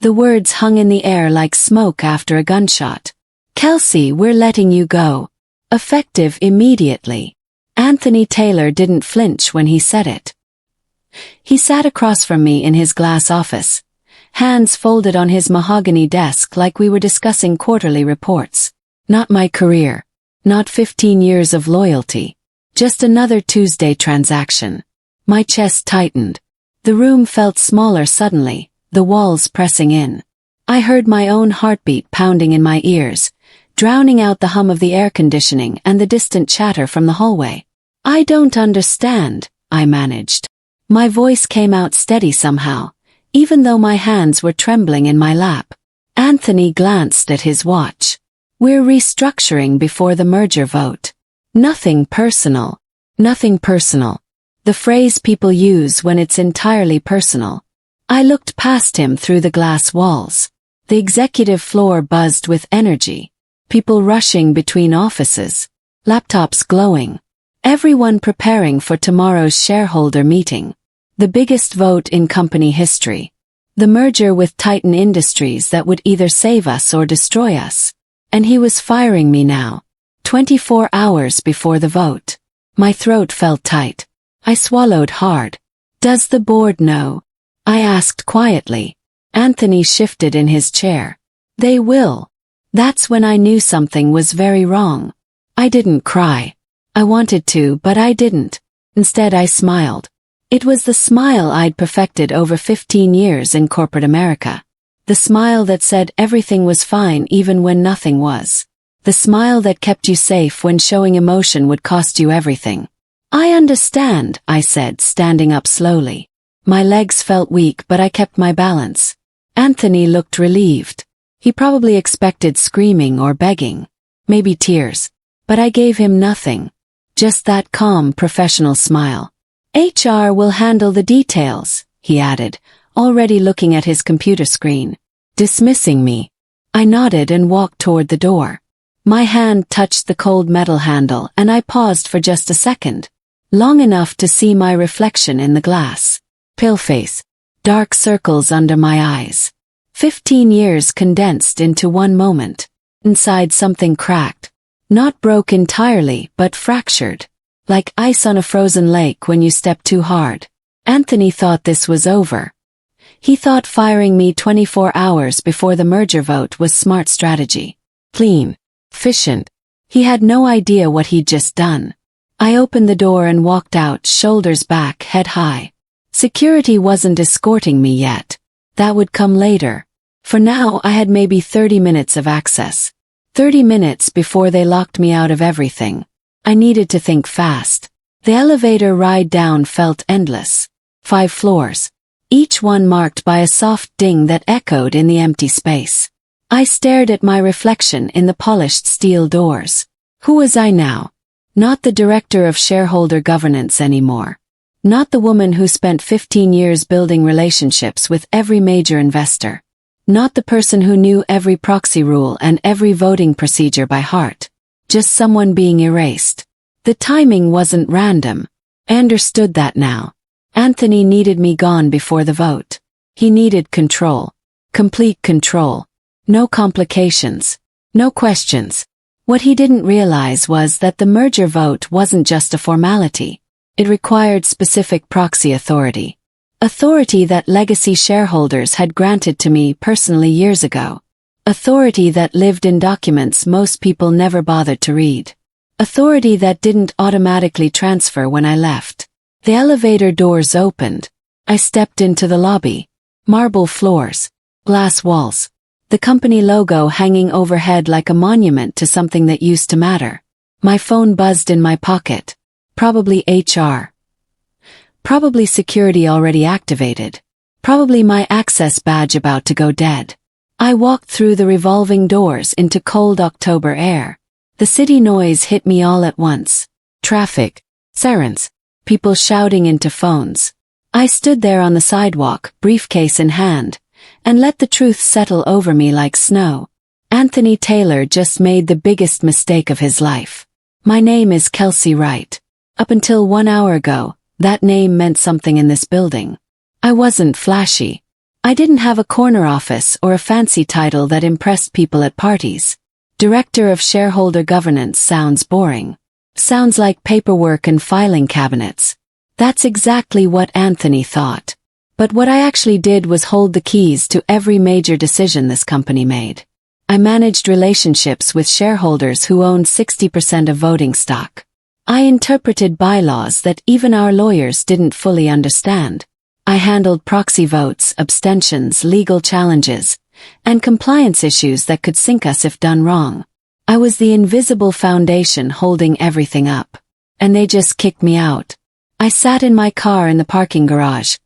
The words hung in the air like smoke after a gunshot. "Kelsey, we're letting you go. Effective immediately." Anthony Taylor didn't flinch when he said it. He sat across from me in his glass office, hands folded on his mahogany desk like we were discussing quarterly reports. Not my career. Not 15 years of loyalty. Just another Tuesday transaction. My chest tightened. The room felt smaller suddenly, the walls pressing in. I heard my own heartbeat pounding in my ears, drowning out the hum of the air conditioning and the distant chatter from the hallway. "I don't understand," I managed. My voice came out steady somehow, even though my hands were trembling in my lap. Anthony glanced at his watch. "We're restructuring before the merger vote. Nothing personal. Nothing personal. The phrase people use when it's entirely personal." I looked past him through the glass walls. The executive floor buzzed with energy. People rushing between offices. Laptops glowing. Everyone preparing for tomorrow's shareholder meeting. The biggest vote in company history. The merger with Titan Industries that would either save us or destroy us. And he was firing me now. 24 hours before the vote. My throat felt tight. I swallowed hard. "Does the board know?" I asked quietly. Anthony shifted in his chair. "They will." That's when I knew something was very wrong. I didn't cry. I wanted to, but I didn't. Instead, I smiled. It was the smile I'd perfected over 15 years in corporate America. The smile that said everything was fine even when nothing was. The smile that kept you safe when showing emotion would cost you everything. "I understand," I said, standing up slowly. My legs felt weak, but I kept my balance. Anthony looked relieved. He probably expected screaming or begging. Maybe tears. But I gave him nothing. Just that calm, professional smile. "HR will handle the details," he added, already looking at his computer screen. Dismissing me. I nodded and walked toward the door. My hand touched the cold metal handle and I paused for just a second. Long enough to see my reflection in the glass. Pale face. Dark circles under my eyes. 15 years condensed into one moment. Inside something cracked. Not broke entirely, but fractured. Like ice on a frozen lake when you step too hard. Anthony thought this was over. He thought firing me 24 hours before the merger vote was smart strategy. Clean. Efficient. He had no idea what he'd just done. I opened the door and walked out, shoulders back, head high. Security wasn't escorting me yet. That would come later. For now, I had maybe 30 minutes of access. 30 minutes before they locked me out of everything. I needed to think fast. The elevator ride down felt endless. 5 floors. Each one marked by a soft ding that echoed in the empty space. I stared at my reflection in the polished steel doors. Who was I now? Not the director of shareholder governance anymore. Not the woman who spent 15 years building relationships with every major investor. Not the person who knew every proxy rule and every voting procedure by heart. Just someone being erased. The timing wasn't random. I understood that now. Anthony needed me gone before the vote. He needed control. Complete control. No complications. No questions. What he didn't realize was that the merger vote wasn't just a formality. It required specific proxy authority. Authority that legacy shareholders had granted to me personally years ago. Authority that lived in documents most people never bothered to read. Authority that didn't automatically transfer when I left. The elevator doors opened. I stepped into the lobby. Marble floors. Glass walls. The company logo hanging overhead like a monument to something that used to matter. My phone buzzed in my pocket. Probably HR. Probably security already activated. Probably my access badge about to go dead. I walked through the revolving doors into cold October air. The city noise hit me all at once. Traffic. Sirens. People shouting into phones. I stood there on the sidewalk, briefcase in hand, and let the truth settle over me like snow. Anthony Taylor just made the biggest mistake of his life. My name is Kelsey Wright. Up until 1 hour ago, that name meant something in this building. I wasn't flashy. I didn't have a corner office or a fancy title that impressed people at parties. Director of Shareholder Governance sounds boring. Sounds like paperwork and filing cabinets. That's exactly what Anthony thought. But what I actually did was hold the keys to every major decision this company made. I managed relationships with shareholders who owned 60% of voting stock. I interpreted bylaws that even our lawyers didn't fully understand. I handled proxy votes, abstentions, legal challenges, and compliance issues that could sink us if done wrong. I was the invisible foundation holding everything up. And they just kicked me out. I sat in my car in the parking garage,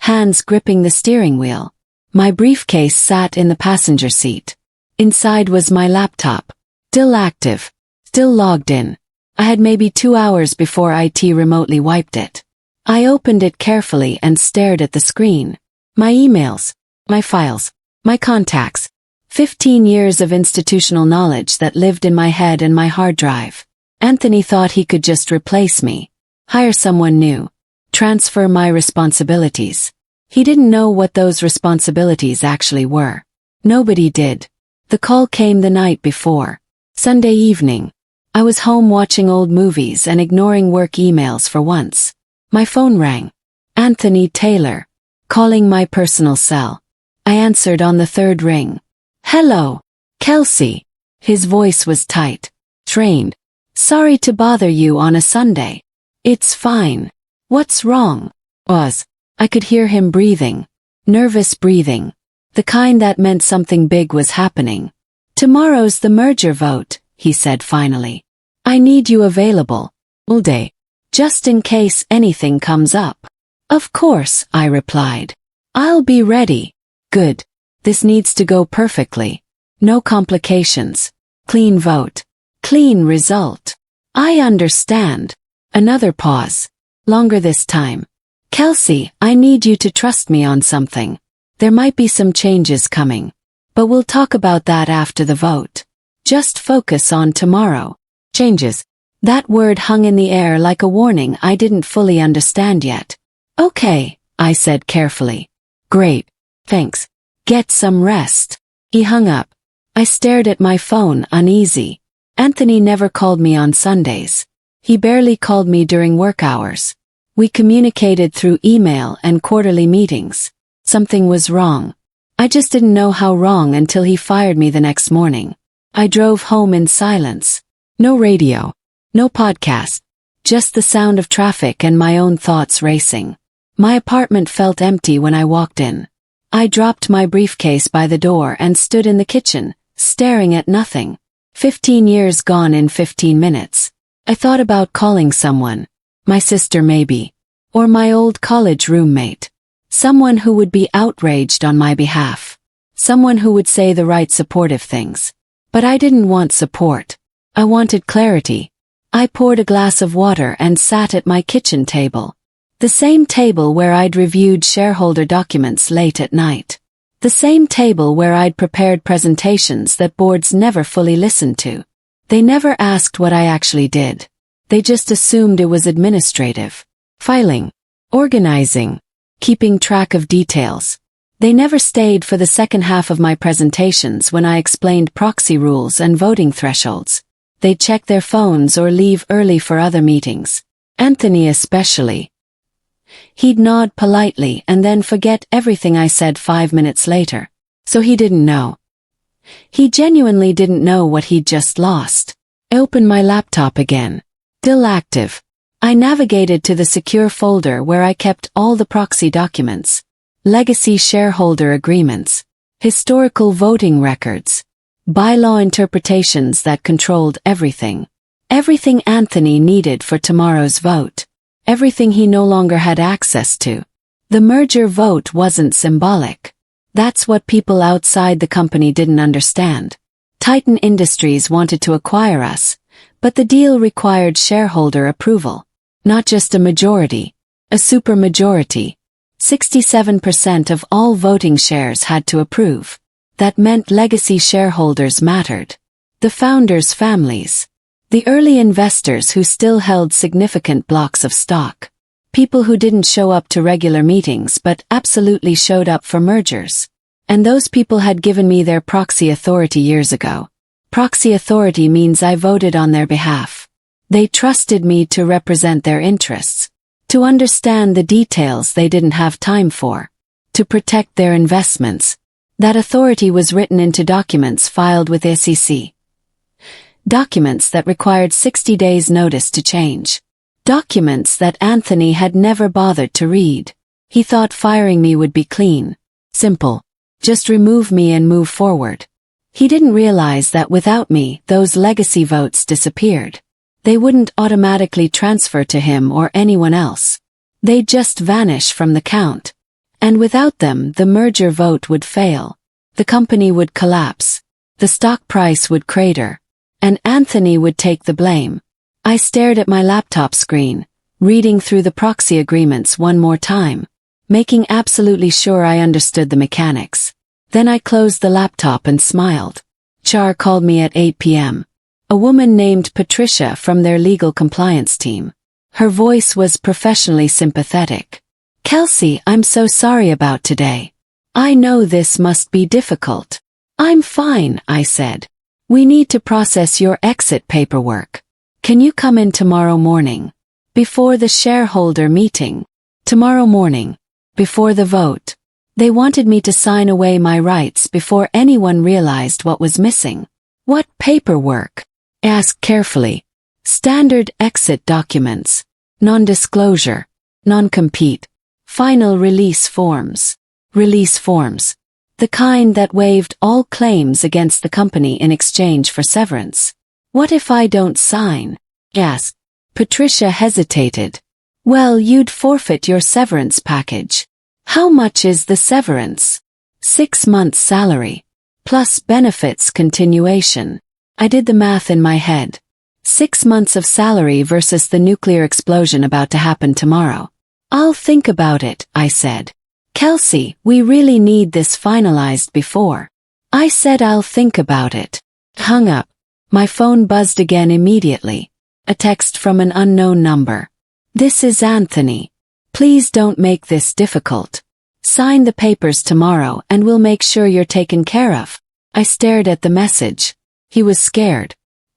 hands gripping the steering wheel. My briefcase sat in the passenger seat. Inside was my laptop. Still active. Still logged in. I had maybe 2 hours before IT remotely wiped it. I opened it carefully and stared at the screen. My emails. My files. My contacts. 15 years of institutional knowledge that lived in my head and my hard drive. Anthony thought he could just replace me. Hire someone new. Transfer my responsibilities. He didn't know what those responsibilities actually were. Nobody did. The call came the night before. Sunday evening. I was home watching old movies and ignoring work emails for once. My phone rang. Anthony Taylor. Calling my personal cell. I answered on the third ring. Hello. Kelsey. His voice was tight. Trained. Sorry to bother you on a Sunday. It's fine. What's wrong? I could hear him breathing. Nervous breathing. The kind that meant something big was happening. Tomorrow's the merger vote, he said finally. I need you available. All day. Just in case anything comes up. Of course, I replied. I'll be ready. Good. This needs to go perfectly. No complications. Clean vote. Clean result. I understand. Another pause. Longer this time. Kelsey, I need you to trust me on something. There might be some changes coming. But we'll talk about that after the vote. Just focus on tomorrow. Changes. That word hung in the air like a warning I didn't fully understand yet. Okay, I said carefully. Great. Thanks. Get some rest. He hung up. I stared at my phone, uneasy. Anthony never called me on Sundays. He barely called me during work hours. We communicated through email and quarterly meetings. Something was wrong. I just didn't know how wrong until he fired me the next morning. I drove home in silence. No radio. No podcast. Just the sound of traffic and my own thoughts racing. My apartment felt empty when I walked in. I dropped my briefcase by the door and stood in the kitchen, staring at nothing. 15 years gone in 15 minutes. I thought about calling someone. My sister maybe. Or my old college roommate. Someone who would be outraged on my behalf. Someone who would say the right supportive things. But I didn't want support. I wanted clarity. I poured a glass of water and sat at my kitchen table. The same table where I'd reviewed shareholder documents late at night. The same table where I'd prepared presentations that boards never fully listened to. They never asked what I actually did. They just assumed it was administrative. Filing. Organizing. Keeping track of details. They never stayed for the second half of my presentations when I explained proxy rules and voting thresholds. They'd check their phones or leave early for other meetings. Anthony especially. He'd nod politely and then forget everything I said 5 minutes later. So he didn't know. He genuinely didn't know what he'd just lost. I opened my laptop again. Still active. I navigated to the secure folder where I kept all the proxy documents. Legacy shareholder agreements. Historical voting records. Bylaw interpretations that controlled everything. Everything Anthony needed for tomorrow's vote. Everything he no longer had access to. The merger vote wasn't symbolic. That's what people outside the company didn't understand. Titan Industries wanted to acquire us, but the deal required shareholder approval. Not just a majority, a supermajority. 67% of all voting shares had to approve. That meant legacy shareholders mattered. The founders' families. The early investors who still held significant blocks of stock. People who didn't show up to regular meetings but absolutely showed up for mergers. And those people had given me their proxy authority years ago. Proxy authority means I voted on their behalf. They trusted me to represent their interests, to understand the details they didn't have time for, to protect their investments. That authority was written into documents filed with SEC. Documents that required 60 days notice to change. Documents that Anthony had never bothered to read. He thought firing me would be clean, simple. Just remove me and move forward. He didn't realize that without me, those legacy votes disappeared. They wouldn't automatically transfer to him or anyone else. They'd just vanish from the count. And without them, the merger vote would fail. The company would collapse. The stock price would crater. And Anthony would take the blame. I stared at my laptop screen, reading through the proxy agreements one more time, making absolutely sure I understood the mechanics. Then I closed the laptop and smiled. HR called me at 8 p.m. A woman named Patricia from their legal compliance team. Her voice was professionally sympathetic. "Kelsey, I'm so sorry about today. I know this must be difficult." "I'm fine," I said. "We need to process your exit paperwork. Can you come in tomorrow morning? Before the shareholder meeting. Tomorrow morning. Before the vote." They wanted me to sign away my rights before anyone realized what was missing. "What paperwork?" I asked carefully. "Standard exit documents. Non-disclosure. Non-compete. Final release forms." Release forms. The kind that waived all claims against the company in exchange for severance. "What if I don't sign?" I asked. Patricia hesitated. "Well, you'd forfeit your severance package." "How much is the severance?" 6 months' salary. Plus benefits continuation. I did the math in my head. 6 months of salary versus the nuclear explosion about to happen tomorrow. "I'll think about it," I said. "Kelsey, we really need this finalized before." I said I'll think about it. Hung up. My phone buzzed again immediately. A text from an unknown number. "This is Anthony. Please don't make this difficult. Sign the papers tomorrow and we'll make sure you're taken care of." I stared at the message. He was scared.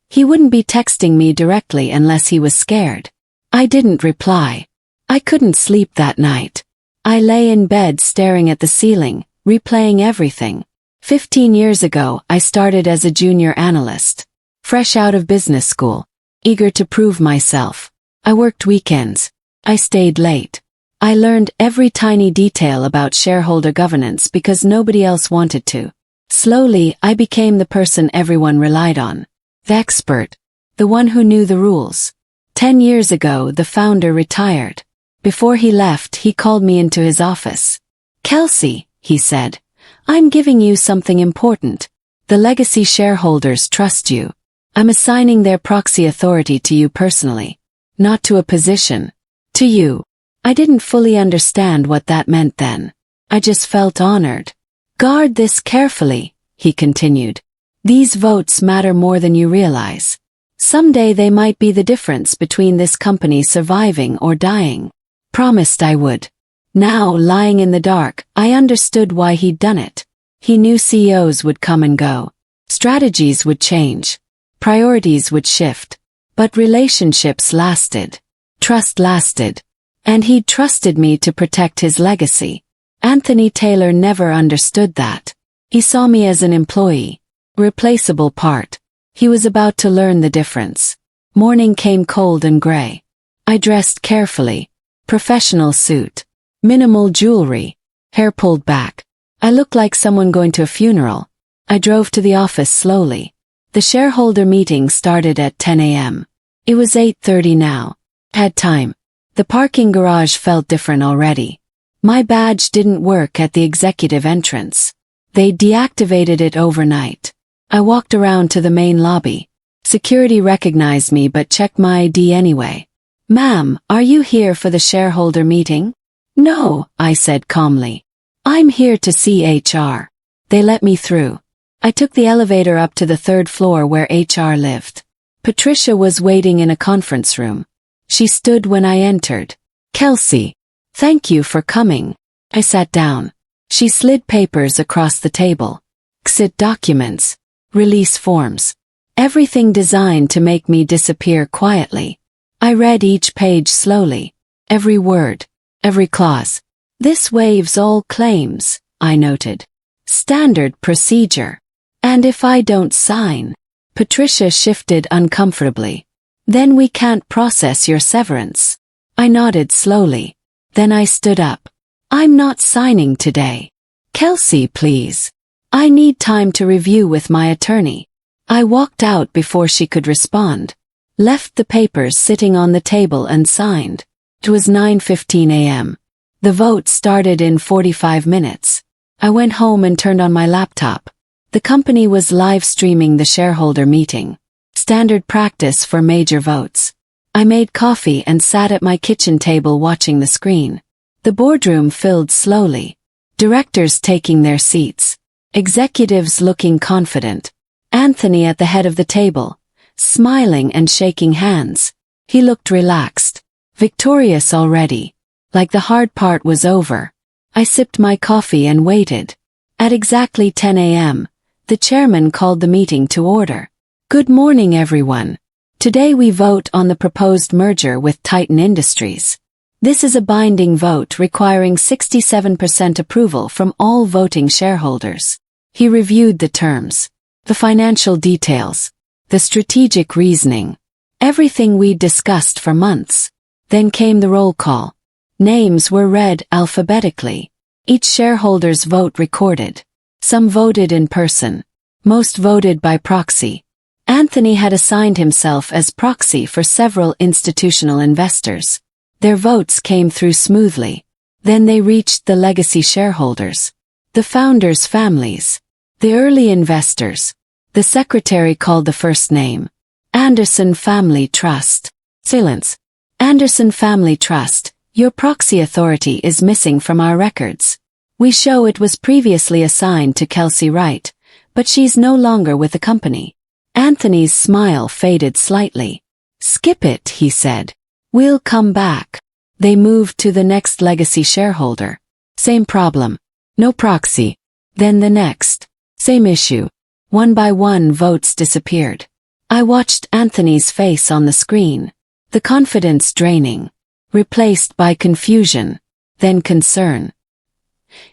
He wouldn't be texting me directly unless he was scared. I didn't reply. I couldn't sleep that night. I lay in bed staring at the ceiling, replaying everything. 15 years ago, I started as a junior analyst. Fresh out of business school. Eager to prove myself. I worked weekends. I stayed late. I learned every tiny detail about shareholder governance because nobody else wanted to. Slowly, I became the person everyone relied on. The expert. The one who knew the rules. 10 years ago, the founder retired. Before he left, he called me into his office. "Kelsey," he said, "I'm giving you something important. The legacy shareholders trust you. I'm assigning their proxy authority to you personally. Not to a position. To you." I didn't fully understand what that meant then. I just felt honored. "Guard this carefully," he continued. "These votes matter more than you realize. Someday they might be the difference between this company surviving or dying." Promised I would. Now, lying in the dark, I understood why he'd done it. He knew CEOs would come and go. Strategies would change. Priorities would shift. But relationships lasted. Trust lasted. And he'd trusted me to protect his legacy. Anthony Taylor never understood that. He saw me as an employee. Replaceable part. He was about to learn the difference. Morning came cold and gray. I dressed carefully. Professional suit. Minimal jewelry. Hair pulled back. I looked like someone going to a funeral. I drove to the office slowly. The shareholder meeting started at 10 a.m. It was 8:30 now. Had time. The parking garage felt different already. My badge didn't work at the executive entrance. They deactivated it overnight. I walked around to the main lobby. Security recognized me but checked my ID anyway. "Ma'am, are you here for the shareholder meeting?" "No," I said calmly. "I'm here to see HR." They let me through. I took the elevator up to the 3rd floor where HR lived. Patricia was waiting in a conference room. She stood when I entered. Kelsey, thank you for coming. I sat down. She slid papers across the table. Exit documents. Release forms. Everything designed to make me disappear quietly. I read each page slowly. Every word. Every clause. This waives all claims, I noted. Standard procedure. And if I don't sign? Patricia shifted uncomfortably. Then we can't process your severance. I nodded slowly. Then I stood up. I'm not signing today. Kelsey, please. I need time to review with my attorney. I walked out before she could respond. Left the papers sitting on the table and signed. It was 9:15 a.m. The vote started in 45 minutes. I went home and turned on my laptop. The company was live streaming the shareholder meeting. Standard practice for major votes. I made coffee and sat at my kitchen table watching the screen. The boardroom filled slowly. Directors taking their seats. Executives looking confident. Anthony at the head of the table, smiling and shaking hands. He looked relaxed. Victorious already. Like the hard part was over. I sipped my coffee and waited. At exactly 10 a.m., the chairman called the meeting to order. Good morning, everyone. Today we vote on the proposed merger with Titan Industries. This is a binding vote requiring 67% approval from all voting shareholders. He reviewed the terms, the financial details, the strategic reasoning, everything we'd discussed for months. Then came the roll call. Names were read alphabetically. Each shareholder's vote recorded. Some voted in person. Most voted by proxy. Anthony had assigned himself as proxy for several institutional investors. Their votes came through smoothly. Then they reached the legacy shareholders. The founders' families. The early investors. The secretary called the first name. Anderson Family Trust. Silence. Anderson Family Trust, your proxy authority is missing from our records. We show it was previously assigned to Kelsey Wright, but she's no longer with the company. Anthony's smile faded slightly. Skip it, he said. We'll come back. They moved to the next legacy shareholder. Same problem. No proxy. Then the next. Same issue. One by one votes disappeared. I watched Anthony's face on the screen. The confidence draining. Replaced by confusion. Then concern.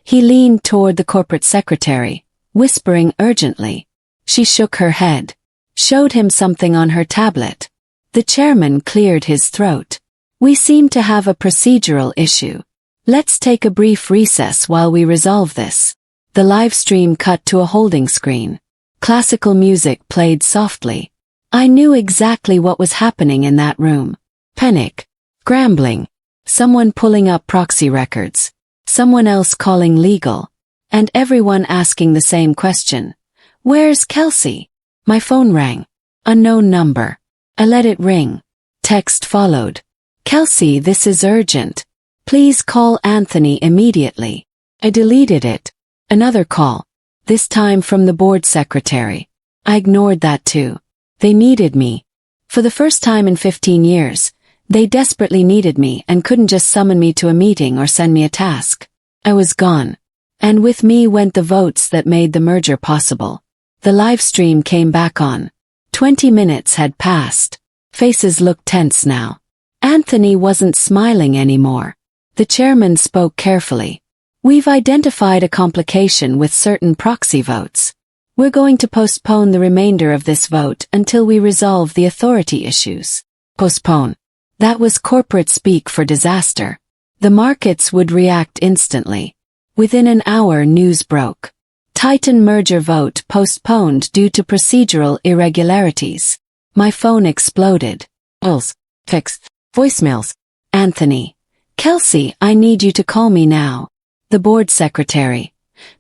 He leaned toward the corporate secretary, whispering urgently. She shook her head. Showed him something on her tablet. The chairman cleared his throat. We seem to have a procedural issue. Let's take a brief recess while we resolve this. The live stream cut to a holding screen. Classical music played softly. I knew exactly what was happening in that room. Panic. Scrambling. Someone pulling up proxy records. Someone else calling legal. And everyone asking the same question. Where's Kelsey? My phone rang. Unknown number. I let it ring. Text followed. Kelsey, this is urgent. Please call Anthony immediately. I deleted it. Another call. This time from the board secretary. I ignored that too. They needed me. For the first time in 15 years, they desperately needed me and couldn't just summon me to a meeting or send me a task. I was gone. And with me went the votes that made the merger possible. The live stream came back on. 20 minutes had passed. Faces looked tense now. Anthony wasn't smiling anymore. The chairman spoke carefully. We've identified a complication with certain proxy votes. We're going to postpone the remainder of this vote until we resolve the authority issues. Postpone. That was corporate speak for disaster. The markets would react instantly. Within an hour, news broke. Titan merger vote postponed due to procedural irregularities. My phone exploded. Calls, texts, voicemails. Anthony. Kelsey, I need you to call me now. The board secretary.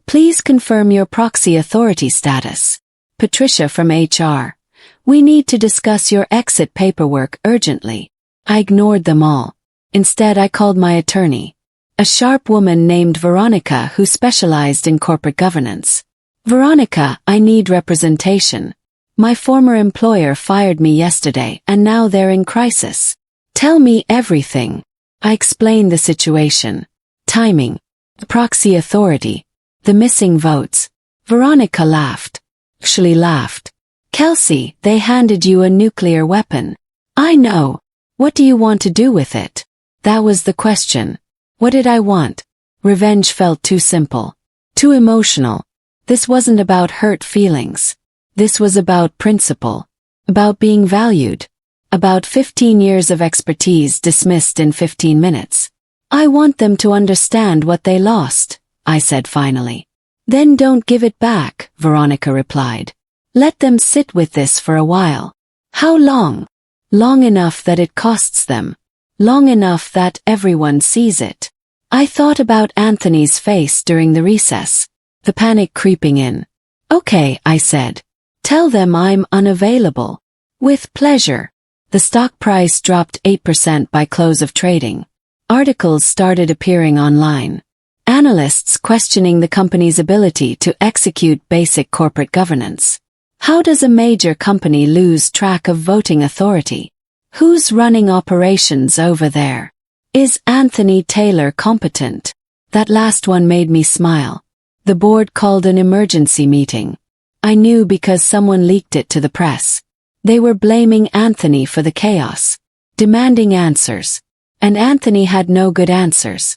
Please confirm your proxy authority status. Patricia from HR. We need to discuss your exit paperwork urgently. I ignored them all. Instead, I called my attorney. A sharp woman named Veronica who specialized in corporate governance. Veronica, I need representation. My former employer fired me yesterday and now they're in crisis. Tell me everything. I explained the situation. Timing. The proxy authority. The missing votes. Veronica laughed. Actually laughed. Kelsey, they handed you a nuclear weapon. I know. What do you want to do with it? That was the question. What did I want? Revenge felt too simple. Too emotional. This wasn't about hurt feelings. This was about principle. About being valued. About 15 years of expertise dismissed in 15 minutes. I want them to understand what they lost, I said finally. Then don't give it back, Veronica replied. Let them sit with this for a while. How long? Long enough that it costs them. Long enough that everyone sees it. I thought about Anthony's face during the recess. The panic creeping in. Okay, I said. Tell them I'm unavailable. With pleasure. The stock price dropped 8% by close of trading. Articles started appearing online. Analysts questioning the company's ability to execute basic corporate governance. How does a major company lose track of voting authority? Who's running operations over there? Is Anthony Taylor competent? That last one made me smile. The board called an emergency meeting. I knew because someone leaked it to the press. They were blaming Anthony for the chaos, demanding answers. And Anthony had no good answers.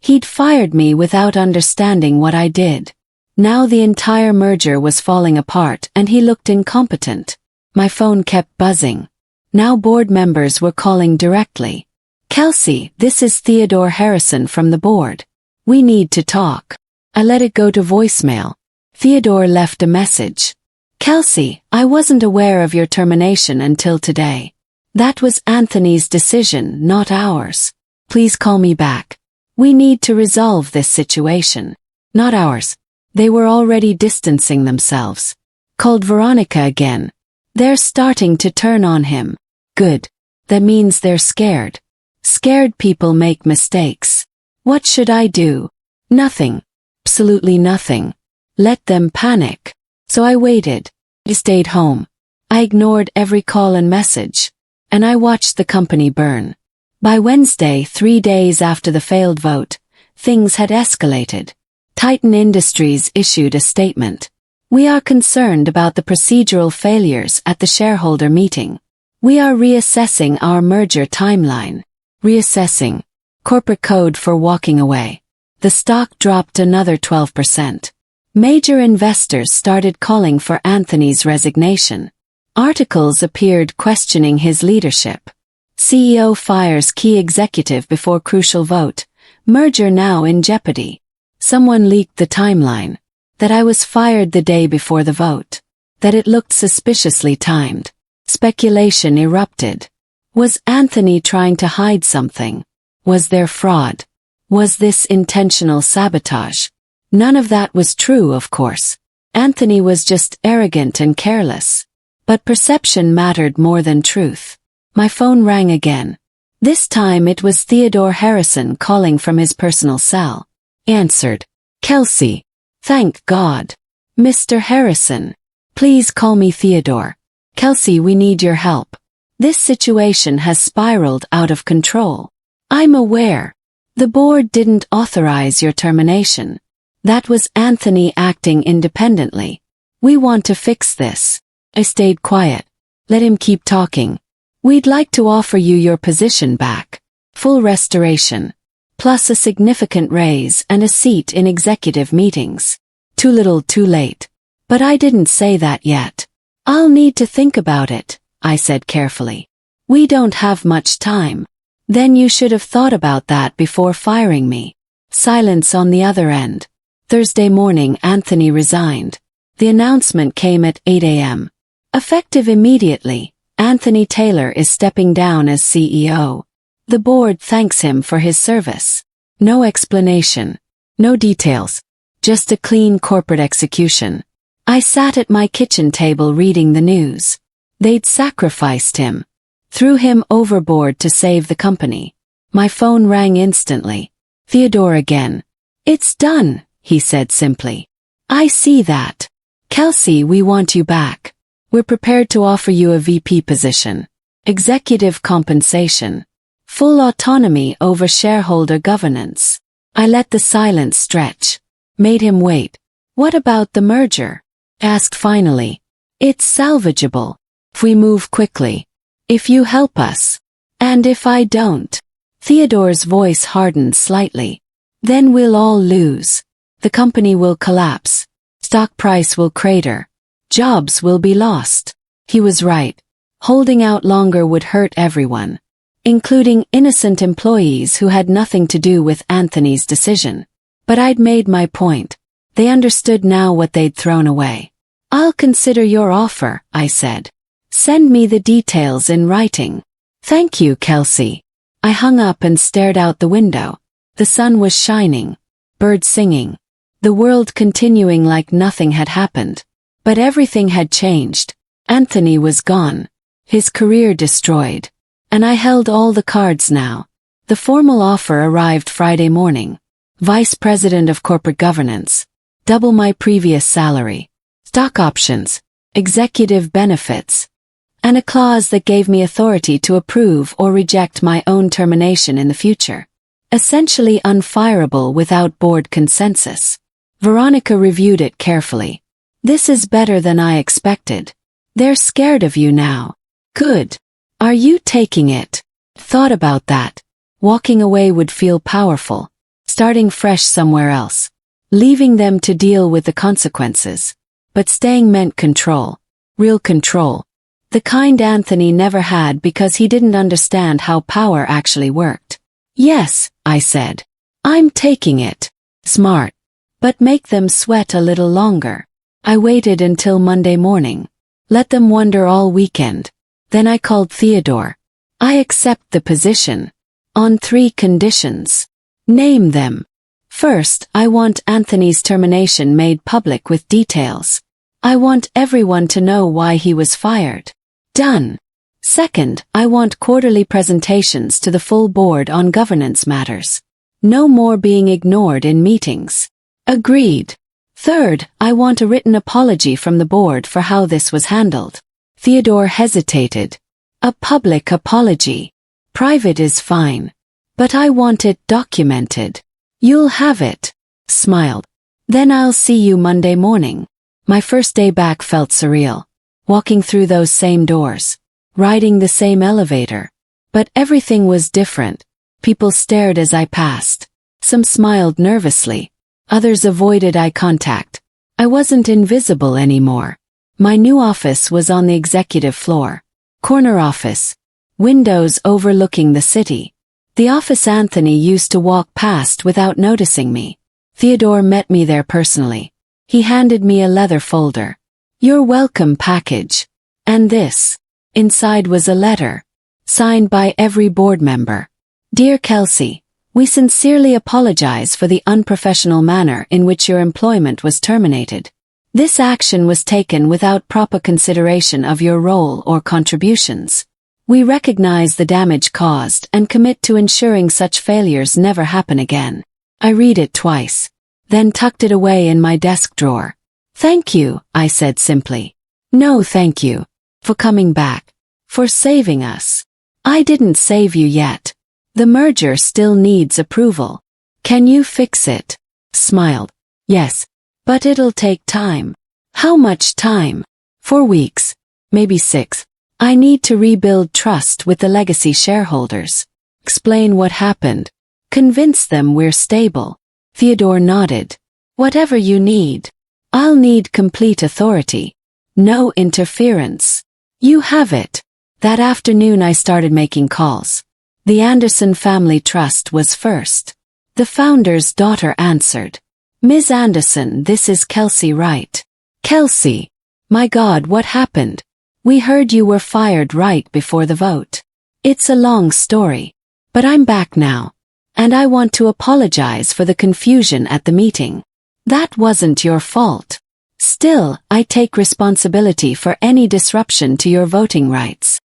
He'd fired me without understanding what I did. Now the entire merger was falling apart and he looked incompetent. My phone kept buzzing. Now board members were calling directly. Kelsey, this is Theodore Harrison from the board. We need to talk. I let it go to voicemail. Theodore left a message. Kelsey, I wasn't aware of your termination until today. That was Anthony's decision, not ours. Please call me back. We need to resolve this situation. Not ours. They were already distancing themselves. Called Veronica again. They're starting to turn on him. Good. That means they're scared. Scared people make mistakes. What should I do? Nothing. Absolutely nothing. Let them panic. So I waited. I stayed home. I ignored every call and message. And I watched the company burn. By Wednesday, 3 days after the failed vote, things had escalated. Titan Industries issued a statement. We are concerned about the procedural failures at the shareholder meeting. We are reassessing our merger timeline. Reassessing. Corporate code for walking away. The stock dropped another 12%. Major investors started calling for Anthony's resignation. Articles appeared questioning his leadership. CEO fires key executive before crucial vote. Merger now in jeopardy. Someone leaked the timeline. That I was fired the day before the vote. That it looked suspiciously timed. Speculation erupted. Was Anthony trying to hide something? Was there fraud? Was this intentional sabotage? None of that was true, of course. Anthony was just arrogant and careless. But perception mattered more than truth. My phone rang again. This time it was Theodore Harrison calling from his personal cell. Answered. Kelsey. Thank God. Mr. Harrison. Please call me Theodore. Kelsey, we need your help. This situation has spiraled out of control. I'm aware. The board didn't authorize your termination. That was Anthony acting independently. We want to fix this. I stayed quiet. Let him keep talking. We'd like to offer you your position back. Full restoration. Plus a significant raise and a seat in executive meetings. Too little, too late. But I didn't say that yet. I'll need to think about it, I said carefully. We don't have much time. Then you should have thought about that before firing me. Silence on the other end. Thursday morning, Anthony resigned. The announcement came at 8 a.m. Effective immediately, Anthony Taylor is stepping down as CEO. The board thanks him for his service. No explanation. No details. Just a clean corporate execution. I sat at my kitchen table reading the news. They'd sacrificed him. Threw him overboard to save the company. My phone rang instantly. Theodore again. It's done, he said simply. I see that. Kelsey, we want you back. We're prepared to offer you a VP position. Executive compensation. Full autonomy over shareholder governance. I let the silence stretch. Made him wait. What about the merger? Asked finally. It's salvageable. If we move quickly. If you help us. And if I don't. Theodore's voice hardened slightly. Then we'll all lose. The company will collapse. Stock price will crater. Jobs will be lost. He was right. Holding out longer would hurt everyone, including innocent employees who had nothing to do with Anthony's decision. But I'd made my point. They understood now what they'd thrown away. I'll consider your offer, I said. Send me the details in writing. Thank you, Kelsey. I hung up and stared out the window. The sun was shining. Birds singing. The world continuing like nothing had happened. But everything had changed. Anthony was gone. His career destroyed. And I held all the cards now. The formal offer arrived Friday morning. Vice President of Corporate Governance. Double my previous salary. Stock options. Executive benefits. And a clause that gave me authority to approve or reject my own termination in the future. Essentially unfireable without board consensus. Veronica reviewed it carefully. This is better than I expected. They're scared of you now. Good. Are you taking it? Thought about that. Walking away would feel powerful. Starting fresh somewhere else. Leaving them to deal with the consequences. But staying meant control. Real control. The kind Anthony never had because he didn't understand how power actually worked. Yes, I said. I'm taking it. Smart. But make them sweat a little longer. I waited until Monday morning. Let them wonder all weekend. Then I called Theodore. I accept the position. On 3 conditions. Name them. First, I want Anthony's termination made public with details. I want everyone to know why he was fired. Done. Second, I want quarterly presentations to the full board on governance matters. No more being ignored in meetings. Agreed. Third, I want a written apology from the board for how this was handled. Theodore hesitated. A public apology. Private is fine. But I want it documented. You'll have it. Smiled. Then I'll see you Monday morning. My first day back felt surreal. Walking through those same doors. Riding the same elevator. But everything was different. People stared as I passed. Some smiled nervously. Others avoided eye contact. I wasn't invisible anymore. My new office was on the executive floor. Corner office. Windows overlooking the city. The office Anthony used to walk past without noticing me. Theodore met me there personally. He handed me a leather folder. Your welcome package. And this. Inside was a letter. Signed by every board member. Dear Kelsey, we sincerely apologize for the unprofessional manner in which your employment was terminated. This action was taken without proper consideration of your role or contributions. We recognize the damage caused and commit to ensuring such failures never happen again. I read it twice. Then tucked it away in my desk drawer. Thank you, I said simply. No thank you. For coming back. For saving us. I didn't save you yet. The merger still needs approval. Can you fix it? Smiled. Yes. But it'll take time. How much time? 4 weeks. Maybe 6. I need to rebuild trust with the legacy shareholders. Explain what happened. Convince them we're stable. Theodore nodded. Whatever you need. I'll need complete authority. No interference. You have it. That afternoon I started making calls. The Anderson Family Trust was first. The founder's daughter answered. Ms. Anderson, this is Kelsey Wright. Kelsey. My God, what happened? We heard you were fired right before the vote. It's a long story. But I'm back now. And I want to apologize for the confusion at the meeting. That wasn't your fault. Still, I take responsibility for any disruption to your voting rights.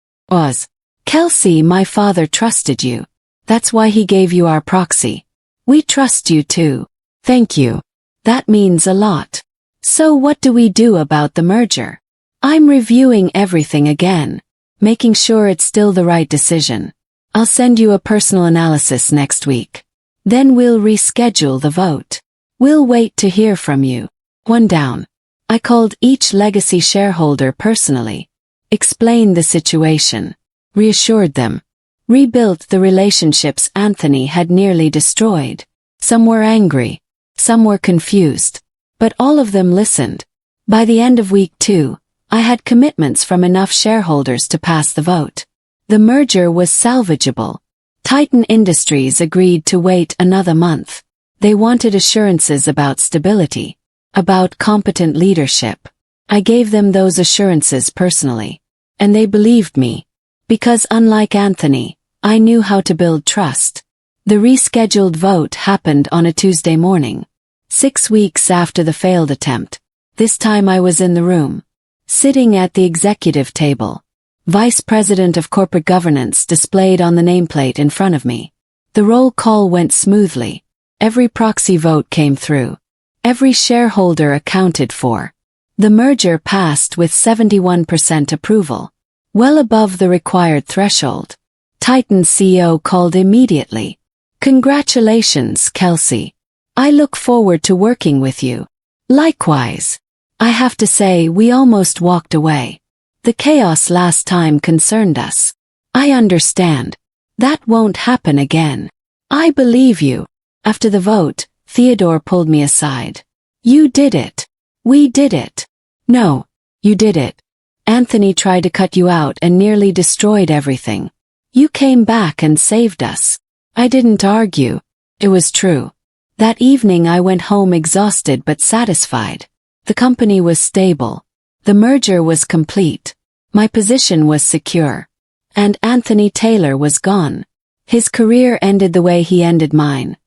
Kelsey, my father trusted you. That's why he gave you our proxy. We trust you too. Thank you. That means a lot. So what do we do about the merger? I'm reviewing everything again. Making sure it's still the right decision. I'll send you a personal analysis next week. Then we'll reschedule the vote. We'll wait to hear from you. One down. I called each legacy shareholder personally, explained the situation, reassured them, rebuilt the relationships Anthony had nearly destroyed. Some were angry, some were confused, but all of them listened. By the end of week 2, I had commitments from enough shareholders to pass the vote. The merger was salvageable. Titan Industries agreed to wait another month. They wanted assurances about stability, about competent leadership. I gave them those assurances personally. And they believed me. Because unlike Anthony, I knew how to build trust. The rescheduled vote happened on a Tuesday morning. 6 weeks after the failed attempt. This time I was in the room. Sitting at the executive table. Vice President of Corporate Governance displayed on the nameplate in front of me. The roll call went smoothly. Every proxy vote came through. Every shareholder accounted for. The merger passed with 71% approval. Well above the required threshold. Titan's CEO called immediately. Congratulations, Kelsey. I look forward to working with you. Likewise. I have to say we almost walked away. The chaos last time concerned us. I understand. That won't happen again. I believe you. After the vote, Theodore pulled me aside. You did it. We did it. No, you did it. Anthony tried to cut you out and nearly destroyed everything. You came back and saved us. I didn't argue. It was true. That evening I went home exhausted but satisfied. The company was stable. The merger was complete. My position was secure. And Anthony Taylor was gone. His career ended the way he ended mine.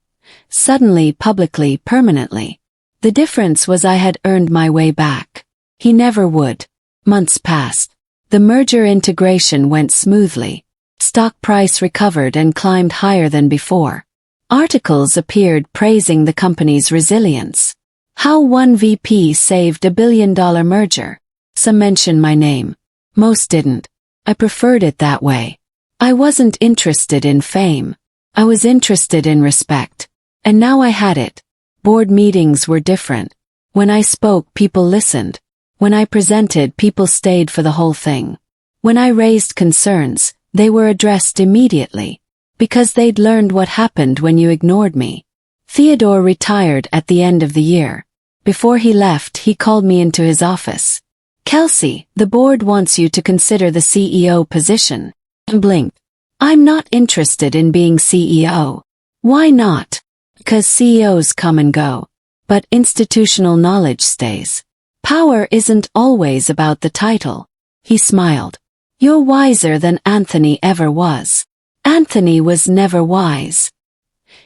Suddenly, publicly, permanently. The difference was I had earned my way back. He never would. Months passed. The merger integration went smoothly. Stock price recovered and climbed higher than before. Articles appeared praising the company's resilience. How one VP saved $1 billion merger. Some mentioned my name. Most didn't. I preferred it that way. I wasn't interested in fame. I was interested in respect. And now I had it. Board meetings were different. When I spoke, people listened. When I presented, people stayed for the whole thing. When I raised concerns, they were addressed immediately. Because they'd learned what happened when you ignored me. Theodore retired at the end of the year. Before he left, he called me into his office. Kelsey, the board wants you to consider the CEO position. I blinked. I'm not interested in being CEO. Why not? Because CEOs come and go. But institutional knowledge stays. Power isn't always about the title. He smiled. You're wiser than Anthony ever was. Anthony was never wise.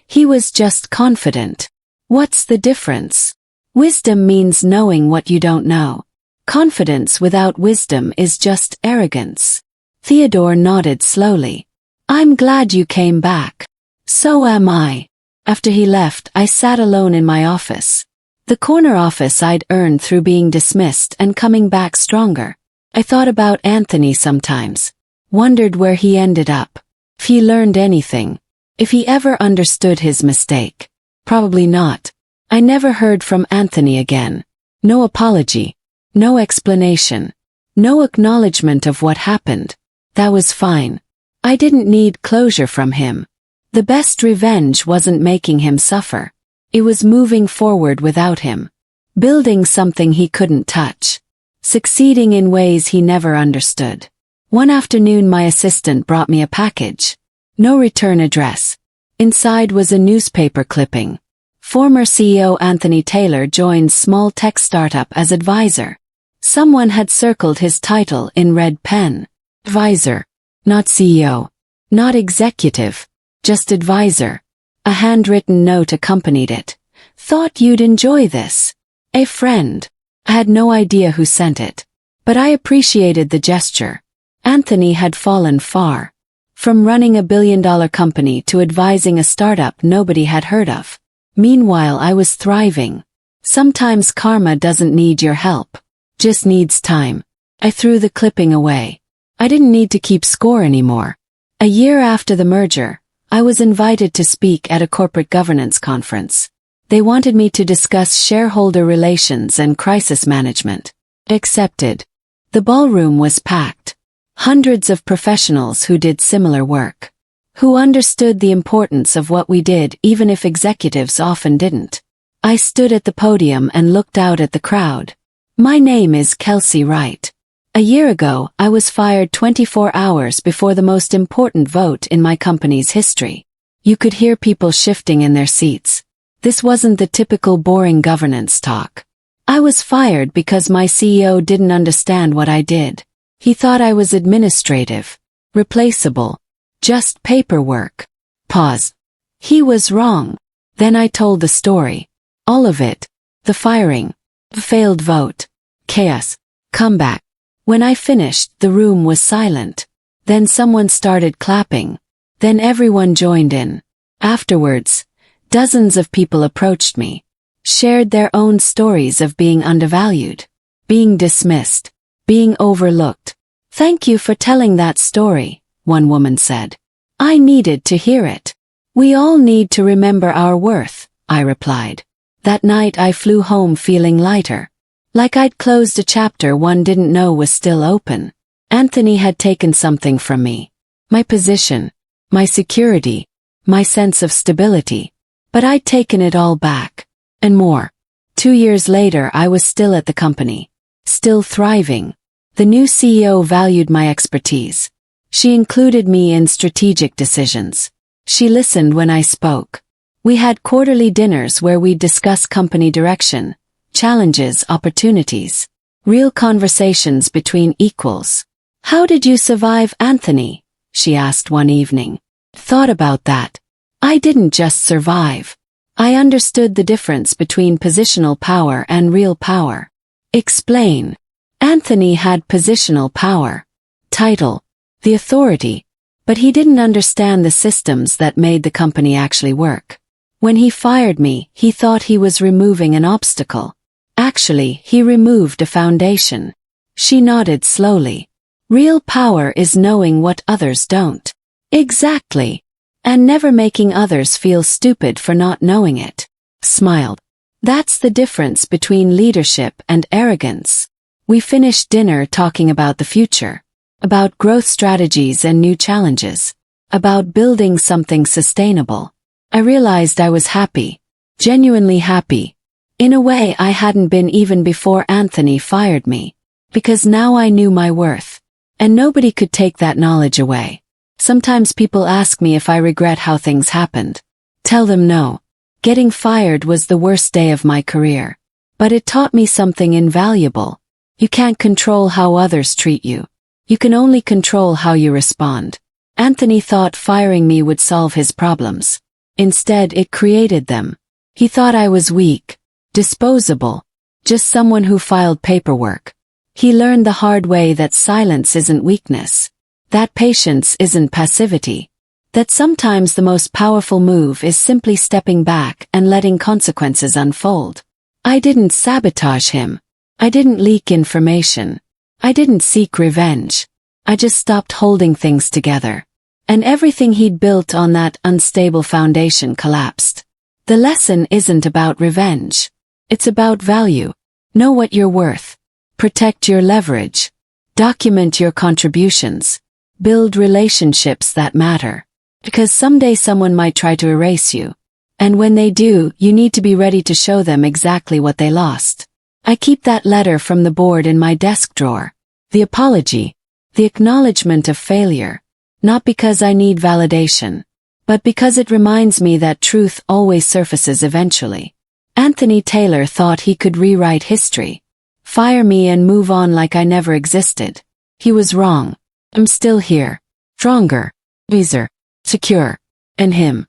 He was just confident. What's the difference? Wisdom means knowing what you don't know. Confidence without wisdom is just arrogance. Theodore nodded slowly. I'm glad you came back. So am I. After he left, I sat alone in my office. The corner office I'd earned through being dismissed and coming back stronger. I thought about Anthony sometimes. Wondered where he ended up. If he learned anything. If he ever understood his mistake. Probably not. I never heard from Anthony again. No apology. No explanation. No acknowledgement of what happened. That was fine. I didn't need closure from him. The best revenge wasn't making him suffer. It was moving forward without him. Building something he couldn't touch. Succeeding in ways he never understood. One afternoon my assistant brought me a package. No return address. Inside was a newspaper clipping. Former CEO Anthony Taylor joins small tech startup as advisor. Someone had circled his title in red pen. Advisor. Not CEO. Not executive. Just advisor. A handwritten note accompanied it. Thought you'd enjoy this. A friend. I had no idea who sent it. But I appreciated the gesture. Anthony had fallen far. From running a billion-dollar company to advising a startup nobody had heard of. Meanwhile I was thriving. Sometimes karma doesn't need your help. Just needs time. I threw the clipping away. I didn't need to keep score anymore. A year after the merger, I was invited to speak at a corporate governance conference. They wanted me to discuss shareholder relations and crisis management. Accepted. The ballroom was packed. Hundreds of professionals who did similar work. Who understood the importance of what we did even if executives often didn't. I stood at the podium and looked out at the crowd. My name is Kelsey Wright. A year ago, I was fired 24 hours before the most important vote in my company's history. You could hear people shifting in their seats. This wasn't the typical boring governance talk. I was fired because my CEO didn't understand what I did. He thought I was administrative, replaceable, just paperwork. Pause. He was wrong. Then I told the story. All of it. The firing. The failed vote. Chaos. Comeback. When I finished, the room was silent. Then someone started clapping. Then everyone joined in. Afterwards, dozens of people approached me. Shared their own stories of being undervalued. Being dismissed. Being overlooked. "Thank you for telling that story," one woman said. "I needed to hear it." "We all need to remember our worth," I replied. That night I flew home feeling lighter. Like I'd closed a chapter one didn't know was still open. Anthony had taken something from me. My position. My security. My sense of stability. But I'd taken it all back. And more. 2 years later I was still at the company. Still thriving. The new CEO valued my expertise. She included me in strategic decisions. She listened when I spoke. We had quarterly dinners where we'd discuss company direction, challenges, opportunities. Real conversations between equals. "How did you survive, Anthony?" she asked one evening. Thought about that. I didn't just survive. I understood the difference between positional power and real power. Explain. Anthony had positional power. Title. The authority. But he didn't understand the systems that made the company actually work. When he fired me, he thought he was removing an obstacle. Actually, he removed a foundation. She nodded slowly. Real power is knowing what others don't. Exactly. And never making others feel stupid for not knowing it. Smiled. That's the difference between leadership and arrogance. We finished dinner talking about the future. About growth strategies and new challenges. About building something sustainable. I realized I was happy. Genuinely happy. In a way I hadn't been even before Anthony fired me. Because now I knew my worth. And nobody could take that knowledge away. Sometimes people ask me if I regret how things happened. Tell them no. Getting fired was the worst day of my career. But it taught me something invaluable. You can't control how others treat you. You can only control how you respond. Anthony thought firing me would solve his problems. Instead, it created them. He thought I was weak, disposable, just someone who filed paperwork. He learned the hard way that silence isn't weakness. That patience isn't passivity. That sometimes the most powerful move is simply stepping back and letting consequences unfold. I didn't sabotage him. I didn't leak information. I didn't seek revenge. I just stopped holding things together. And everything he'd built on that unstable foundation collapsed. The lesson isn't about revenge. It's about value. Know what you're worth. Protect your leverage. Document your contributions. Build relationships that matter. Because someday someone might try to erase you. And when they do, you need to be ready to show them exactly what they lost. I keep that letter from the board in my desk drawer. The apology. The acknowledgement of failure. Not because I need validation. But because it reminds me that truth always surfaces eventually. Anthony Taylor thought he could rewrite history. Fire me and move on like I never existed. He was wrong. I'm still here. Stronger. Wiser. Secure. And him.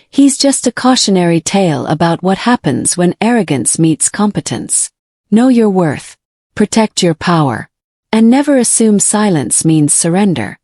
He's just a cautionary tale about what happens when arrogance meets competence. Know your worth. Protect your power. And never assume silence means surrender.